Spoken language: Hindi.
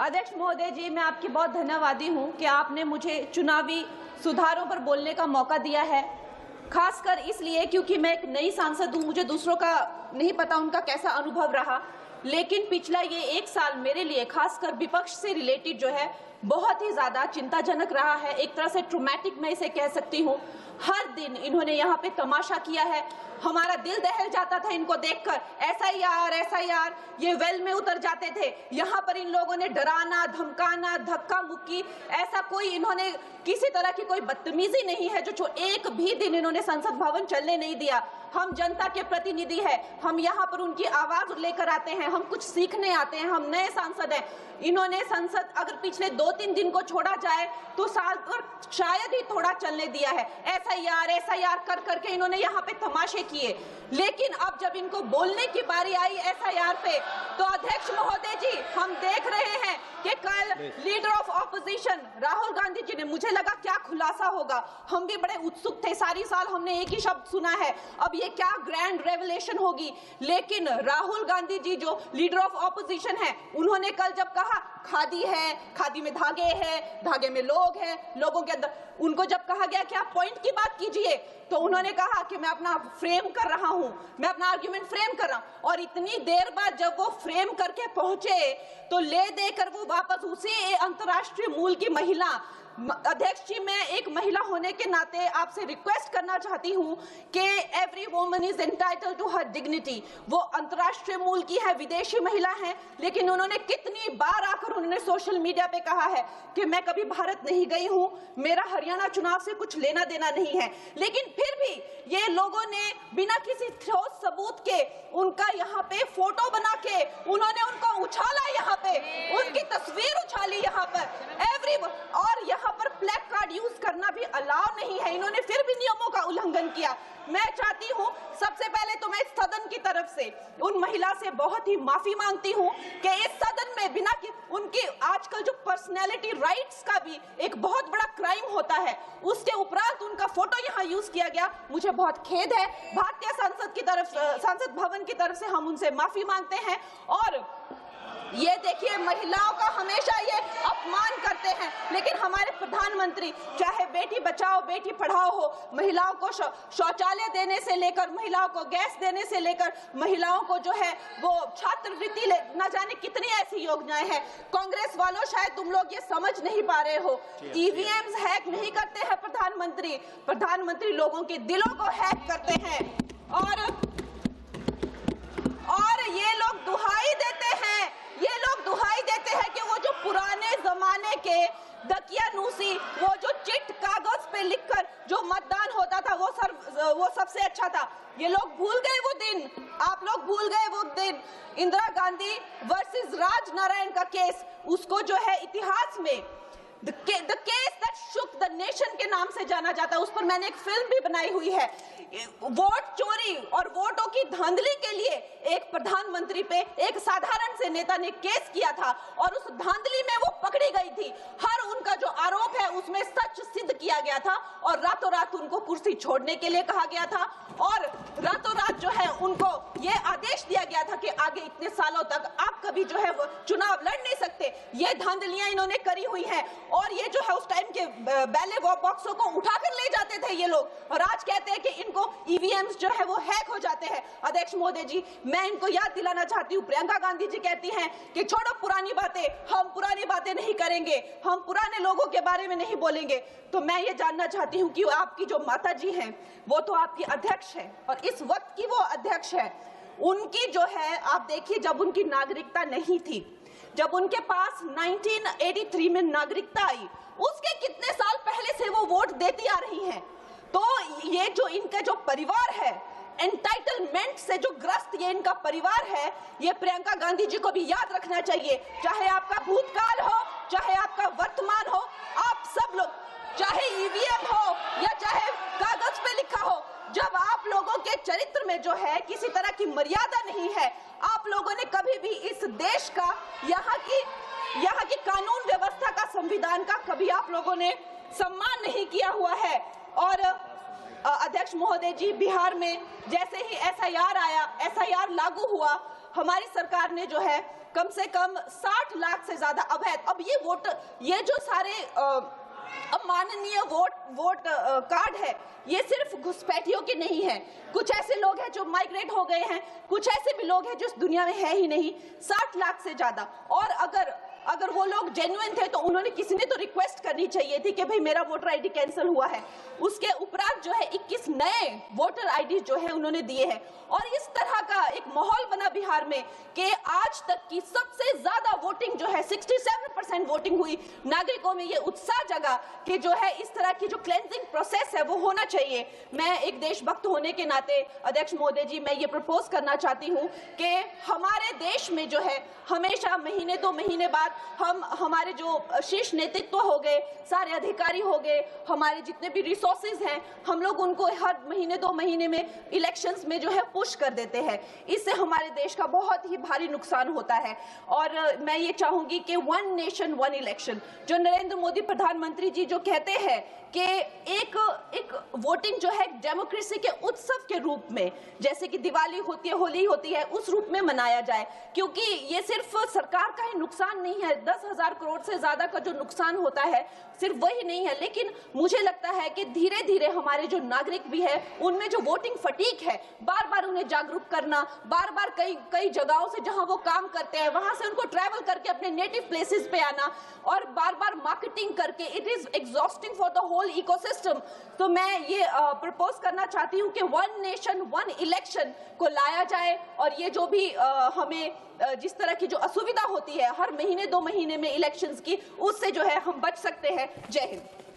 अध्यक्ष महोदय जी, मैं आपकी बहुत धन्यवादी हूं कि आपने मुझे चुनावी सुधारों पर बोलने का मौका दिया है, खासकर इसलिए क्योंकि मैं एक नई सांसद हूं। मुझे दूसरों का नहीं पता उनका कैसा अनुभव रहा, लेकिन पिछला ये 1 साल मेरे लिए खासकर विपक्ष से रिलेटेड जो है बहुत ही ज्यादा चिंताजनक रहा है। एक तरह से ट्रॉमेटिक मैं इसे कह सकती हूँ। हर दिन इन्होंने यहाँ पे तमाशा किया है, हमारा दिल दहल जाता था इनको देखकर। एसआईआर ये वेल में उतर जाते थे। यहाँ पर इन लोगों ने डराना, धमकाना, धक्का मुक्की, ऐसा कोई इन्होंने किसी तरह की कोई बदतमीजी नहीं है जो एक भी दिन इन्होंने संसद भवन चलने नहीं दिया। हम जनता के प्रतिनिधि हैं, हम यहाँ पर उनकी आवाज लेकर आते हैं, हम कुछ सीखने आते हैं, हम नए सांसद हैं। इन्होंने संसद अगर पिछले 2-3 दिन को छोड़ा जाए तो साल पर शायद ही थोड़ा चलने दिया है। एसआईआर कर करके इन्होंने यहाँ पे तमाशे किए, लेकिन अब जब इनको बोलने की बारी आई एसआईआर पे, तो अध्यक्ष महोदय जी हम देख रहे हैं कि कल leader of opposition Rahul Gandhi ji ने, मुझे लगा क्या खुलासा होगा, हम भी बड़े उत्सुक थे। सारी साल हमने एक ही शब्द सुना है, अब ये क्या ग्रैंड रेवलेशन होगी। लेकिन राहुल गांधी जी जो लीडर ऑफ ऑपोजिशन है, उन्होंने कल जब कहा खादी है, खादी में धागे हैं, धागे में लोग हैं, लोगों के अंदर, उनको जब कहा गया कि आप पॉइंट की बात कीजिए, तो उन्होंने कहा कि मैं अपना फ्रेम कर रहा हूं, मैं अपना आर्ग्यूमेंट फ्रेम कर रहा हूं। और इतनी देर बाद जब वो फ्रेम करके पहुंचे तो ले देकर वो वापस उसी अंतर्राष्ट्रीय मूल की महिला। अध्यक्ष जी, मैं एक महिला होने के नाते आपसे रिक्वेस्ट करना चाहती हूं कि every woman is entitled to her dignity. वो अंतर्राष्ट्रीय मूल की है, विदेशी महिला है, लेकिन उन्होंने कितनी बार आकर उन्होंने सोशल मीडिया पे कहा है कि मैं कभी भारत नहीं गई हूं, मेरा हरियाणा चुनाव से कुछ लेना देना नहीं है। लेकिन फिर भी ये लोगों ने बिना किसी ठोस सबूत के उनका यहाँ पे फोटो बना के उन्होंने उनको उछाला, यहाँ पे उनकी तस्वीर उछाली यहाँ पर और यहाँ पर प्लेक कार्ड यूज करना भी अलाउ नहीं है। इन्होंने फिर भी नियमों का उल्लंघन किया। मैं चाहती हूँ सबसे पहले तो मैं इस सदन की तरफ से उन महिला से बहुत ही माफी मांगती हूँ कि इस सदन में बिना कि उनकी आजकल जो पर्सनैलिटी राइट्स का भी एक बहुत बड़ा क्राइम होता है, उसके उपरांत उनका फोटो यहाँ यूज किया गया। मुझे बहुत खेद है। भारतीय संसद भवन की तरफ से हम उनसे माफी मांगते हैं। और ये देखिए, महिलाओं का हमेशा ये अपमान करते हैं, लेकिन हमारे प्रधानमंत्री चाहे बेटी बचाओ बेटी पढ़ाओ हो, महिलाओं को शौचालय देने से लेकर, महिलाओं को गैस देने से लेकर, महिलाओं को जो है वो छात्रवृत्ति, न जाने कितनी ऐसी योजनाएं हैं। कांग्रेस वालों, शायद तुम लोग ये समझ नहीं पा रहे हो, ईवीएम्स हैक नहीं करते हैं प्रधानमंत्री लोगों के दिलों को हैक करते हैं। और ये लोग दुहाई देते हैं कि वो जो पुराने जमाने के दकियानूसी, वो जो चिट कागज पे लिखकर जो मतदान होता था वो सबसे अच्छा था। ये लोग भूल गए वो दिन, आप लोग भूल गए वो दिन। इंदिरा गांधी वर्सेस राजनारायण का केस, उसको जो है इतिहास में The case that shook the nation के नाम से जाना जाता है। उस पर मैंने एक फिल्म भी बनाई हुई है। वोट चोरी और वोटों की धांधली के लिए एक प्रधानमंत्री पे एक साधारण से नेता ने केस किया था और उस धांधली में वो पकड़ी गई थी। हर उनका जो आरोप है उसमें सच सिद्ध किया गया था और रातों रात उनको कुर्सी छोड़ने के लिए कहा गया था और रातों रात जो है उनको ये आदेश दिया गया था कि आगे इतने सालों तक आप कभी जो है वो चुनाव लड़ नहीं सकते। ये धांधलियां इन्होंने करी हुई हैं और ये जो है उस टाइम के बैलेट बॉक्सों को उठाकर ले जाते थे ये लोग, और आज कहते हैं कि इनको ईवीएम्स जो है वो हैक हो जाते हैं। अध्यक्ष महोदय जी, मैं इनको याद दिलाना चाहती हूँ, प्रियंका गांधी जी कहती हैं कि छोड़ो पुरानी बातें, हम पुरानी बातें नहीं करेंगे, हम पुराने लोगों के बारे में नहीं बोलेंगे। तो मैं ये जानना चाहती हूँ कि आपकी जो माता जी हैं वो तो आपकी अध्यक्ष है और इस वक्त की वो अध्यक्ष है, उनकी जो है आप देखिए, जब उनकी नागरिकता नहीं थी, जब उनके पास 1983 में नागरिकता आई, उसके कितने साल पहले से वो वोट देती आ रही हैं। तो ये जो इनका जो परिवार है, एंटाइटलमेंट से जो ग्रस्त ये इनका परिवार है, ये प्रियंका गांधी जी को भी याद रखना चाहिए। चाहे आपका भूतकाल हो, चाहे आपका वर्तमान हो, आप सब लोग, चाहे ईवीएम हो या चाहे कागज पे लिखा हो, जब आप लोगों के चरित्र में जो है किसी तरह की मर्यादा नहीं है, आप लोगों ने कभी भी इस देश का, यहाँ की कानून व्यवस्था का, संविधान का कभी आप लोगों ने सम्मान नहीं किया हुआ है। और अध्यक्ष महोदय जी, बिहार में जैसे ही एसआईआर लागू हुआ, हमारी सरकार ने जो है कम से कम 60 लाख से ज्यादा अवैध, अब ये वोट, ये जो सारे अमाननीय वोट कार्ड है, ये सिर्फ घुसपैठियों के नहीं है। कुछ ऐसे लोग हैं जो माइग्रेट हो गए हैं, कुछ ऐसे भी लोग हैं जो इस दुनिया में है ही नहीं। 60 लाख से ज्यादा। और अगर वो लोग जेन्युइन थे तो उन्होंने, किसी ने तो रिक्वेस्ट करनी चाहिए थी कि भाई मेरा वोटर आईडी कैंसिल हुआ है। उसके उपरांत जो है 21 नए वोटर आईडी जो है उन्होंने दिए हैं। और इस तरह का एक माहौल बना बिहार में कि आज तक की सबसे ज्यादा वोटिंग जो है 67% वोटिंग हुई। नागरिकों में ये उत्साह जगा कि जो है इस तरह की जो क्लेंजिंग प्रोसेस है वो होना चाहिए। मैं एक देशभक्त होने के नाते अध्यक्ष महोदय जी, मैं ये प्रपोज करना चाहती हूँ कि हमारे देश में जो है हमेशा महीने 2 महीने बाद हमारे जो शीर्ष नेतृत्व हो गए, सारे अधिकारी हो गए, हमारे जितने भी रिसोर्सेज हैं, हम लोग उनको हर महीने 2 महीने में इलेक्शंस में जो है पुश कर देते हैं। इससे हमारे देश का बहुत ही भारी नुकसान होता है। और मैं ये चाहूंगी कि 1 नेशन 1 इलेक्शन, जो नरेंद्र मोदी प्रधानमंत्री जी जो कहते हैं कि एक वोटिंग जो है डेमोक्रेसी के उत्सव के रूप में, जैसे कि दिवाली होती है, होली होती है, उस रूप में मनाया जाए। क्योंकि ये सिर्फ सरकार का ही नुकसान नहीं है, 10,000 करोड़ से ज्यादा का जो नुकसान होता है सिर्फ वही नहीं है, लेकिन मुझे लगता है कि धीरे धीरे हमारे जो नागरिक भी है उनमें जो वोटिंग फटीक है, बार बार उन्हें जागरूक करना, बार बार कई जगहों से जहां वो काम करते हैं वहां से उनको ट्रैवल करके अपने नेटिव प्लेसेस पे आना और बार बार मार्केटिंग करके, it is exhausting for the whole ecosystem. तो मैं ये प्रपोज करना चाहती हूँ कि 1 नेशन 1 इलेक्शन को लाया जाए। और ये जो भी हमें जिस तरह की जो असुविधा होती है हर महीने 2 महीने में इलेक्शंस की, उससे जो है हम बच सकते हैं। जय हिंद।